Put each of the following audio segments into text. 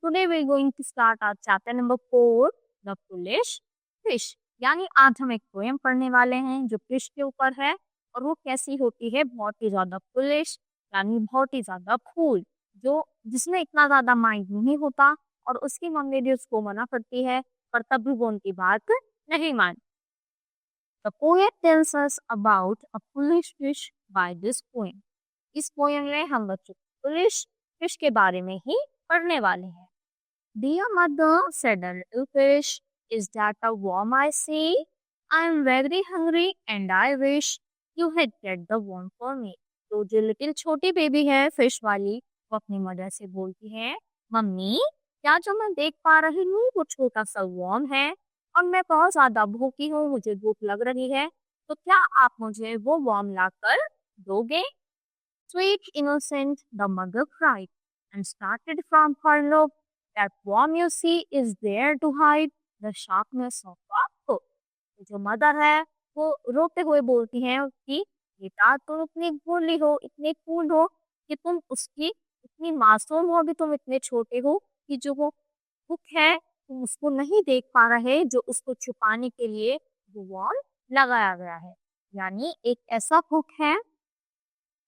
today we're going to start our chapter number 4, The Foolish Fish। यानी आज हम एक पोएम पढ़ने वाले हैं जो फिश के ऊपर है और वो कैसी होती है, बहुत ही ज्यादा फुलिश यानी बहुत ही ज्यादा फूल, जो जिसमें इतना ज्यादा माइंड नहीं होता और उसकी मम्मी भी उसको मना करती है पर तब भी वो उनकी बात नहीं मानती। The poet tells us about a foolish fish by this poem। इस पोएम में हम बच्चों foolish fish के बारे में ही पढ़ने वाले हैं। Dear mother, said a little fish, is that a worm I see? I am very hungry and I wish you had get the worm for me। तो जो लिटिल छोटी बेबी है फिश वाली, वो अपनी मदर से बोलती है, मम्मी क्या जो मैं देख पा रही हूँ वो छोटा सा वर्म है और मैं बहुत ज्यादा भूखी हूँ, मुझे भूख लग रही है, तो क्या आप मुझे वो वर्म लाकर दोगे? Sweet innocent, the mother cried, and started from her lobe. That worm you see is there to hide the sharpness of our hook। जो मदर है वो रोते हुए बोलती है कि बेटा तुम इतनी भोली हो, इतनी फूल हो कि तुम उसकी इतनी मासूम हो, अभी तुम इतने छोटे हो कि जो वो हुक है तुम उसको नहीं देख पा रहे, जो उसको छुपाने के लिए वो वर्म लगाया गया है। यानी एक ऐसा हुक है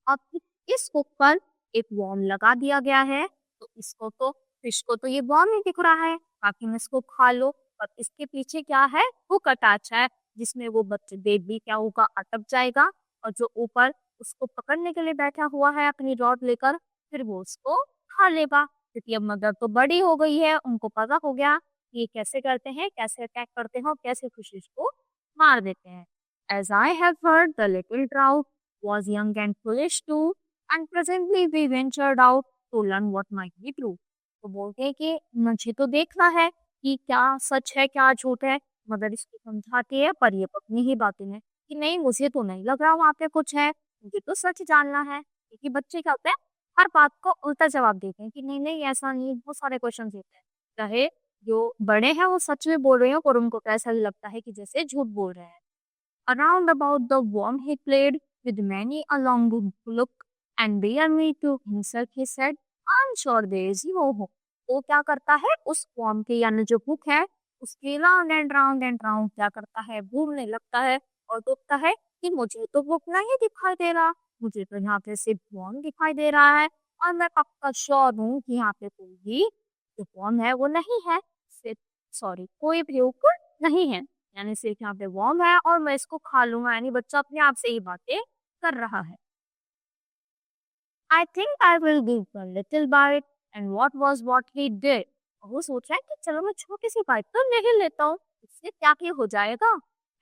अब इस हुक पर एक वर्म लगा दिया गया है, तो इसको तो फिश को तो ये वर्म नहीं दिख रहा है ताकि मैं इसको खा लो, पर इसके पीछे क्या है, हुक अटैच है जिसमें वो बच्चे बेबी क्या होगा, अटक जाएगा और जो ऊपर उसको पकड़ने के लिए बैठा हुआ है अपनी रॉड लेकर, फिर वो उसको खा लेगा। क्योंकि अब मदर तो बड़ी हो गई है, उनको पता हो गया कि ये कैसे करते हैं, कैसे अटैक करते हैं और कैसे फिशेस को मार देते हैं। As I have heard, the little trout was young and foolish too, and presently we ventured out to learn what might be true। तो बोलते हैं कि मुझे तो देखना है कि क्या सच है क्या झूठ है। मदर इसको समझाती है पर ये अपनी ही बातें हैं कि नहीं मुझे तो नहीं लग रहा वहाँ पे कुछ है, मुझे तो सच जानना है। क्योंकि बच्चे क्या होते हैं, हर बात को उल्टा जवाब देते हैं कि नहीं नहीं ऐसा नहीं, बहुत सारे क्वेश्चन देते हैं, चाहे जो बड़े हैं वो सच में बोल रहे हो और उनको कैसा लगता है कि जैसे झूठ बोल रहे हैं। Around about the worm he played, with many a long look, and dear me to himself he said, I'm sure there is no hope। वो क्या करता है, उस worm के यानी जो हुक है उसके राउंड एंड राउंड क्या करता है, घूमने लगता है और सोचता है कि मुझे तो हुक नहीं दिखाई दे रहा, मुझे तो यहाँ पे सिर्फ worm दिखाई दे रहा है और मैं पक्का श्योर हूँ कि यहाँ पे कोई भी जो worm है वो नहीं है, सिर्फ सॉरी कोई भी हुक नहीं है, यानी सिर्फ यहाँ पे वर्म है और मैं इसको खा लूंगा। यानी बच्चा अपने आप से ही बातें कर रहा है। I think I will give a little bite and what he did. वो सोच रहा है कि चलो मैं छोटी सी बाइट तो ले ही लेता हूँ, इससे क्या क्या हो जाएगा।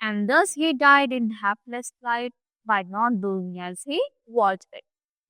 And thus he died in happiness flight by not doing as he wanted.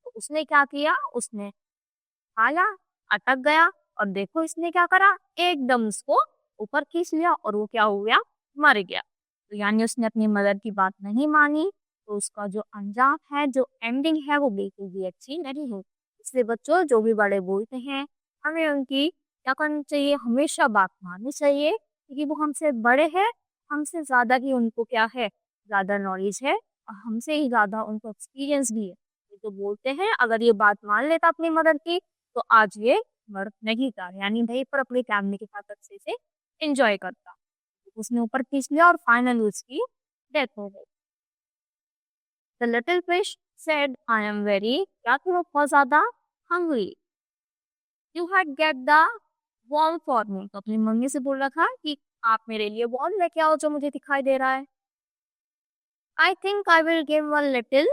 तो उसने क्या किया, उसने खाया, अटक गया और देखो इसने क्या करा, एकदम उसको ऊपर खींच लिया और वो क्या हो गया, मर गया। तो यानी उसने अपनी मदर की बात नहीं मानी, तो उसका जो अंजाम है, जो एंडिंग है वो बिल्कुल भी अच्छी नहीं हुई। इसलिए बच्चों जो भी बड़े बोलते हैं हमें उनकी क्या करनी चाहिए, हमेशा बात माननी चाहिए क्योंकि वो हमसे बड़े हैं, हमसे ज्यादा ही उनको क्या है, ज्यादा नॉलेज है और हमसे ही ज्यादा उनको एक्सपीरियंस भी है। ये तो बोलते हैं अगर ये बात मान लेता अपनी मदर की तो आज ये मर नहीं था, यानी वहीं पर अपनी फैमिली के साथ अच्छे से एंजॉय करता। उसने ऊपर खींच लिया और फाइनली उसकी डेथ हो गई। The little fish said I am very, क्या तुम बहुत ज्यादा hungry, you had get the worm for me. तो अपनी मम्मी से बोल रहा था कि आप मेरे लिए वॉर्म लेके आओ जो मुझे दिखाई दे रहा है। I think I will give one little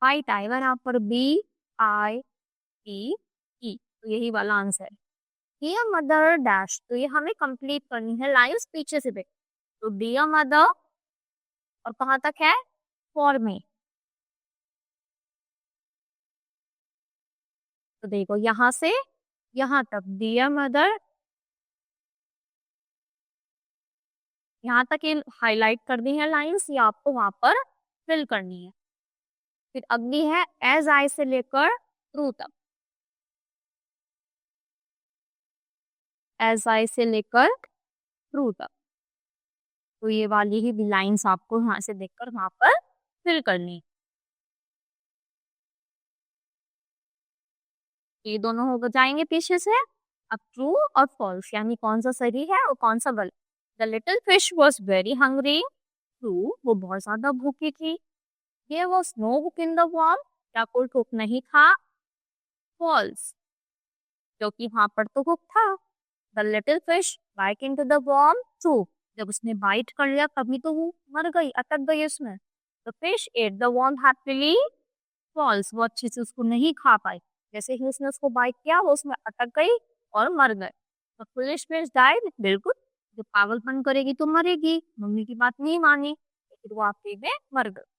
bite, आएगा यहाँ पर बी आई टी ई, तो यही वाला आंसर है। डियर मदर डैश, तो ये हमें कंप्लीट करनी है लाइन्स पीछे से देख। तो डियर मदर और कहाँ तक है, फॉर मी। तो देखो यहाँ से यहाँ तक डियर मदर, यहाँ तक ये हाईलाइट कर दी है लाइन्स, ये आपको वहां पर फिल करनी है। फिर अगली है एज आई से लेकर थ्रू तक, एज आई से लेकर थ्रू तक, तो ये वाली ही लाइन्स आपको यहाँ से देखकर वहां पर फिल करनी है। ये दोनों हो जाएंगे पीछे से। अब ट्रू और फॉल्स यानी कौन सा सही है और कौन सा गलत। The little fish was very hungry. True, वो बहुत ज्यादा भूखी थी। There was no hook in the worm, क्या कोई हुक नहीं था। फॉल्स, क्योंकि वहां पर तो हुक था। The little fish bite into the worm. True, जब उसने बाइट कर लिया तभी तो वो मर गई, अटक गई उसमें। The fish ate the worm happily. False, वो अच्छे से उसको नहीं खा पाई, जैसे ही उसने उसको बाइट किया वो उसमें अटक गई और मर गए। The foolish fish died. बिल्कुल, जो पागलपन करेगी तो मरेगी, मम्मी की बात नहीं मानी लेकिन वो आखिरी में मर गई।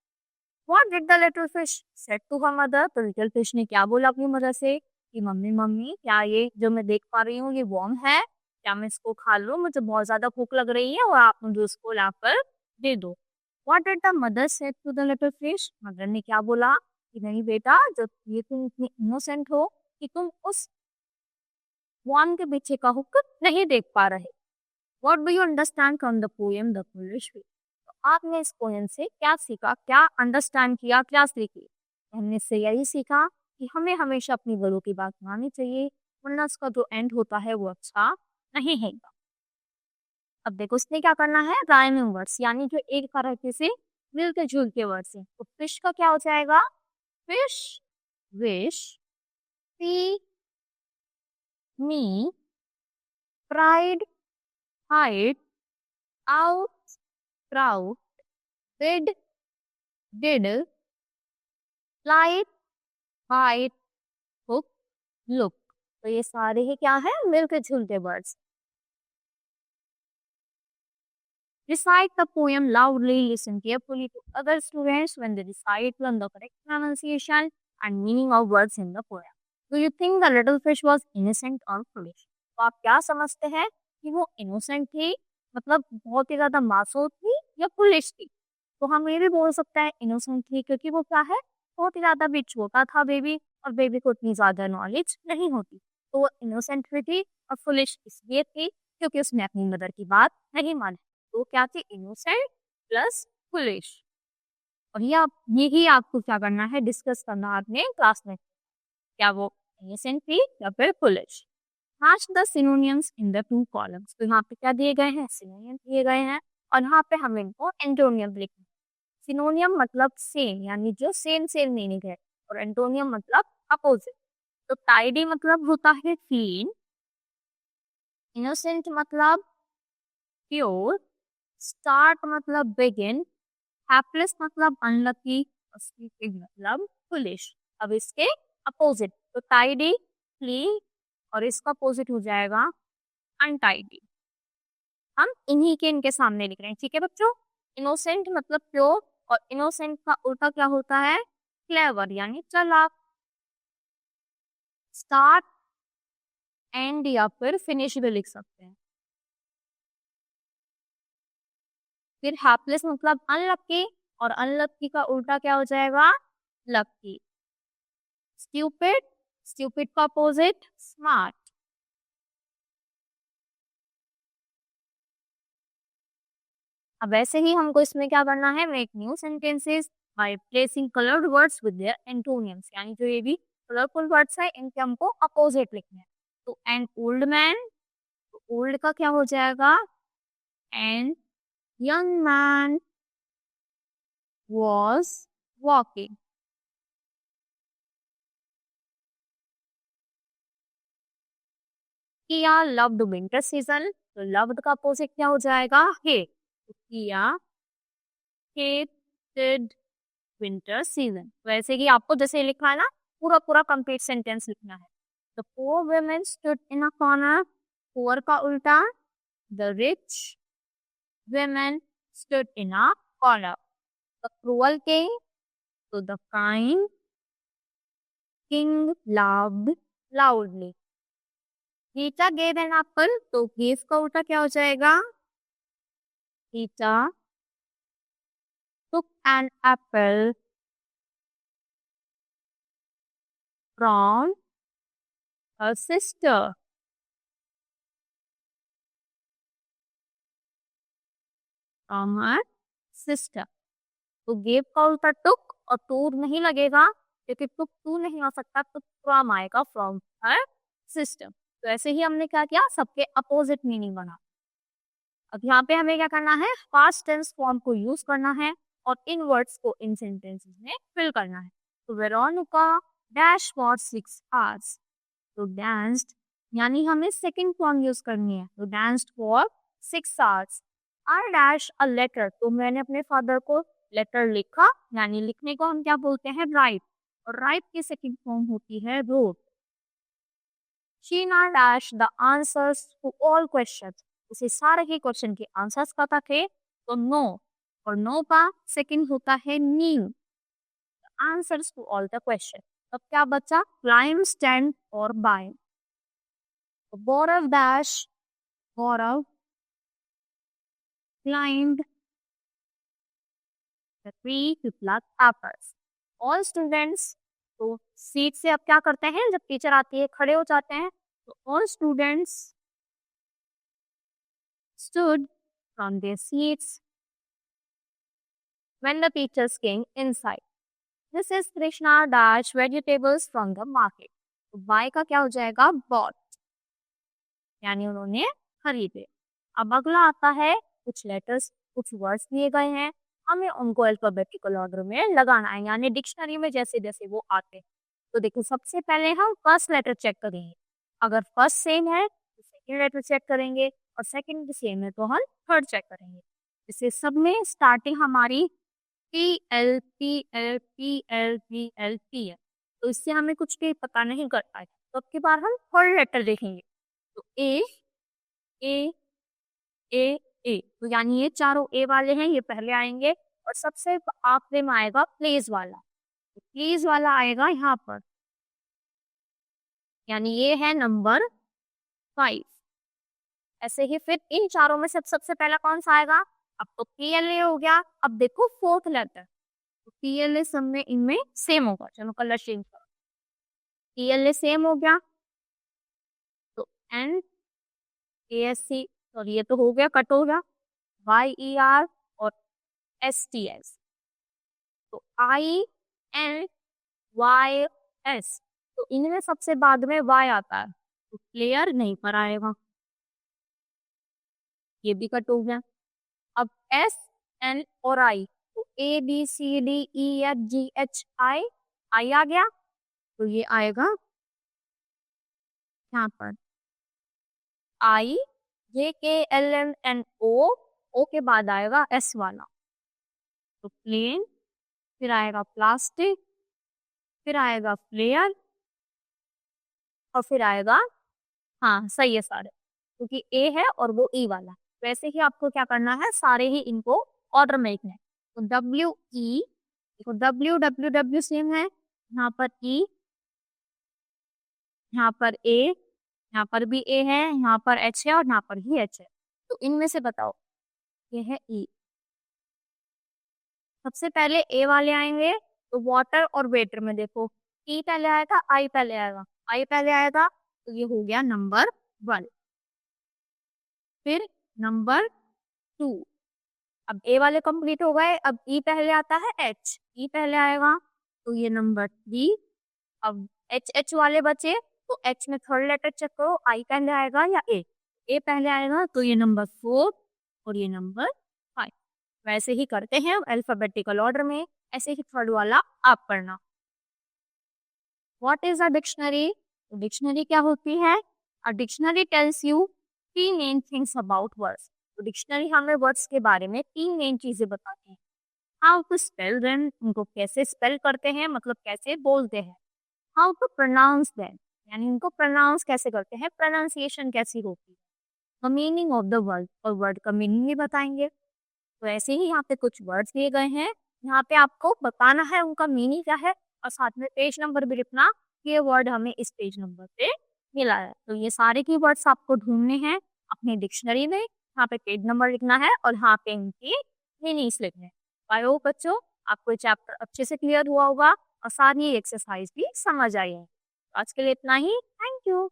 What did the little fish said to her mother? तो लिटिल फिश ने क्या बोला अपनी मदर से कि मम्मी मम्मी, क्या ये जो मैं देख पा रही हूँ ये वॉर्म है, क्या मैं इसको खा लूँ, मुझे बहुत ज्यादा भूख लग रही है और आप मुझे उसको ला कर दे दो। What did the mother said to the little fish? Mother ने क्या बोला कि नहीं बेटा, जब ये तुम इतनी इनोसेंट हो कि तुम उस वॉर्म के पीछे का हुक नहीं देख पा रहे। What do you understand from the poem The Foolish Fish? तो आपने इस पोएम से क्या सीखा, क्या अंडरस्टैंड किया, क्या सीखी। हमने इससे यही सीखा कि हमें हमेशा अपनी बड़ों की बात माननी चाहिए, वरना उसका जो एंड होता है वो अच्छा नहीं है। अब देखो उसने क्या करना है, राइमिंग वर्ड्स यानी जो एक तरीके से मिलते जुलते वर्ड्स हैं। तो फिश का क्या हो जाएगा, fish, wish, see, me, pride, hide, out, proud, bid, did, flight, bite, hook, look. तो ये सारे ही क्या है, मिलके जुलते words. Recite the poem loudly, listen carefully to other students when they recite, learn the correct pronunciation and meaning of words in the poem. Do you think the little fish was innocent or foolish? तो आप क्या समझते हैं कि वो innocent थी, मतलब बहुत ही ज्यादा मासूम थी, या foolish थी। तो हम ये भी बोल सकते हैं innocent थी, क्योंकि वो क्या है, बहुत ही ज्यादा भी छोटा था बेबी, और बेबी को इतनी ज्यादा नॉलेज नहीं होती। तो वो innocent भी थी और foolish इसलिए थी क्योंकि उसने अपनी मदर की बात नहीं मानी। तो क्या थी, इनोसेंट प्लस फुलिश। और यही आपको क्या करना है, डिस्कस करना आपने क्लास में, क्या वो इनोसेंट थी या फिर foolish. Match the synonyms in the two columns. तो यहाँ पे क्या दिए गए हैं, सिनोनियम दिए गए हैं, और यहाँ पे हमें इनको एंटोनियम लिखना है। सिनोनियम मतलब सेम, यानी जो सेम सेम मीनिंग है, और एंटोनियम मतलब अपोजिट। तो टाइडी मतलब होता है क्लीन, इनोसेंट मतलब प्योर, स्टार्ट मतलब बिगिन, हैप्पीलेस मतलब अनलकी, और स्लीपिंग मतलब फुलिश। अब इसके अपोजिट, तो टाइडी, क्लीन, और इसका अपोजिट हो जाएगा अनटाइडी। हम इन्हीं के इनके सामने लिख रहे हैं, ठीक है बच्चों। इनोसेंट मतलब प्योर, और इनोसेंट का उल्टा क्या होता है, क्लेवर यानी चालाक। स्टार्ट, एंड या फिर फिनिश भी लिख सकते हैं। फिर हैप्पीलेस मतलब अनलकी, और अनलकी का उल्टा क्या हो जाएगा, लकी। स्ट्यूपिड, स्ट्यूपिड का अपोजिट स्मार्ट। अब वैसे ही हमको इसमें क्या करना है, make new sentences by placing coloured words with their एंटोनियम्स, यानी जो ये भी कलरफुल वर्ड्स है इनके हमको अपोजिट लिखने हैं। तो एन ओल्ड मैन, ओल्ड का क्या हो जाएगा, an young man was walking. किया लव्ड विंटर सीजन, तो लव्ड का अपोजिट क्या हो जाएगा, हेट। तो किया हेटेड विंटर सीजन। वैसे ही आपको जैसे लिखना है ना, पूरा पूरा कंप्लीट सेंटेंस लिखना है। The poor women stood in a corner, poor का उल्टा, the rich women stood in a corner। The cruel king, तो the kind king laughed loudly। Rita gave an apple, तो give का उल्टा क्या हो जाएगा, Rita took an apple from her sister। from her sister। तो गेव का उल्टा टुक, और टू नहीं लगेगा क्योंकि टुक टू नहीं आ सकता, तो फ्रॉम आएगा, फ्रॉम हर सिस्टम। तो ऐसे ही हमने क्या किया, सबके अपोजिट मीनिंग बना। अब यहाँ पे हमें क्या करना है, पास्ट टेंस फॉर्म को यूज करना है और इन वर्ड्स को इन सेंटेंसेस में फिल करना है। तो वेरोनिका डैश फॉर 6 आवर्स, तो डांस्ड यानी हमें सेकंड फॉर्म यूज करनी है, तो danced for 6 hours. I dash a letter, तो मैंने अपने फादर को लेटर लिखा, यानी लिखने को हम क्या बोलते हैं, राइट, और राइट की सेकंड फॉर्म होती है रोट। शी ना dash the answers to all questions, उसे सारे ही क्वेश्चन के आंसर्स पता थे, तो नो, और नो का सेकंड होता है knew, answers to all the question. अब क्या बचा, क्लाइम, स्टैंड और buy. Gaurav dash, Gaurav climbed the tree to pluck apples. All students, तो सीट से अब क्या करते हैं, जब टीचर आती है खड़े हो जाते हैं, तो all students stood from their seats when the teachers came inside. This is Krishna dash vegetables from the market. तो buy का क्या हो जाएगा, bought, यानी उन्होंने खरीदे। अब अगला आता है, कुछ लेटर्स, कुछ वर्ड्स दिए गए हैं, हमें उनको अल्फाबेटिकल ऑर्डर में लगाना है, यानी डिक्शनरी में जैसे जैसे वो आते हैं। तो देखो, सबसे पहले हम फर्स्ट लेटर चेक करेंगे, अगर फर्स्ट सेम है तो सेकंड लेटर चेक करेंगे, और सेकंड भी सेम है तो हम थर्ड चेक करेंगे। जैसे सब में स्टार्टिंग हमारी PL है, तो इससे हमें कुछ भी पता नहीं करता है। तो अब की बार हम थर्ड लेटर देखेंगे, तो ए ए ए ए, तो यानी ये चारों ए वाले हैं, ये पहले आएंगे, और सबसे आखिरी में आएगा प्लेस वाला, तो प्लेस वाला आएगा यहाँ पर, यानी ये है नंबर 5। ऐसे ही फिर इन चारों में से सबसे पहला कौन सा आएगा, अब तो PLA हो गया। अब देखो फोर्थ लेटर, तो PLA सब में इनमें सेम होगा, चलो कलर चेंज करो, PLA सेम हो गया, तो NASC, और ये तो हो गया, कट हो गया, YER और STS, तो INYS, तो इनमें सबसे बाद में Y आता है, तो प्लेयर नहीं पर आएगा, ये भी कट हो गया। अब SN और I, तो ABCDEFGHI, I आ गया, तो ये आएगा यहाँ पर IJKLMNO, O के बाद आएगा S वाला, तो प्लेन, फिर आएगा प्लास्टिक, फिर आएगा फ्लेयर, और फिर आएगा, हाँ सही है सारे, क्योंकि ए है और वो ई वाला। वैसे ही आपको क्या करना है, सारे ही इनको ऑर्डर में लिखना है। तो WE, देखो WWW सेम है, यहाँ पर ई, यहाँ पर ए, यहाँ पर भी ए है, यहाँ पर एच है और यहाँ पर भी एच है, तो इनमें से बताओ, ये है ई। सबसे पहले ए वाले आएंगे, तो वाटर और वेटर में देखो, ई पहले आएगा, आई पहले आएगा, आई पहले आएगा, तो ये हो गया नंबर 1। फिर नंबर 2, अब ए वाले कंप्लीट हो गए, अब ई पहले आता है, एच, ई पहले आएगा, तो ये नंबर 3। अब एच वाले बचे, तो एच में थर्ड लेटर चेक करो, आई पहले आएगा या ए पहले आएगा, तो ये नंबर 4 और ये नंबर 5। वैसे ही करते हैं अल्फाबेटिकल ऑर्डर में, ऐसे ही थर्ड वाला आप पढ़ना। What is a dictionary, dictionary क्या होती है, a dictionary tells you 3 main things about words, तो डिक्शनरी हमें वर्ड्स के बारे में 3 मेन चीजें बताती है। हाउ टू स्पेल देम, उनको कैसे स्पेल करते हैं, मतलब कैसे बोलते हैं। हाउ टू प्रोनाउंस देम, यानी उनको प्रोनाउंस कैसे करते हैं, प्रोनाउंसिएशन कैसी होती है। The meaning of the word, और वर्ड का मीनिंग भी बताएंगे। तो ऐसे ही यहाँ पे कुछ वर्ड्स दिए गए हैं, यहाँ पे आपको बताना है उनका मीनिंग क्या है, और साथ में पेज नंबर भी लिखना कि ये वर्ड हमें इस पेज नंबर पे मिला है। तो ये सारे की वर्ड्स आपको ढूंढने हैं अपनी डिक्शनरी में, यहाँ पे पेज नंबर लिखना है और यहाँ पे इनकी मीनिंग्स लिखने हैं। आई होप बच्चों आपको ये चैप्टर अच्छे से क्लियर हुआ होगा और सारी एक्सरसाइज भी समझ आई है। आज के लिए इतना ही, थैंक यू।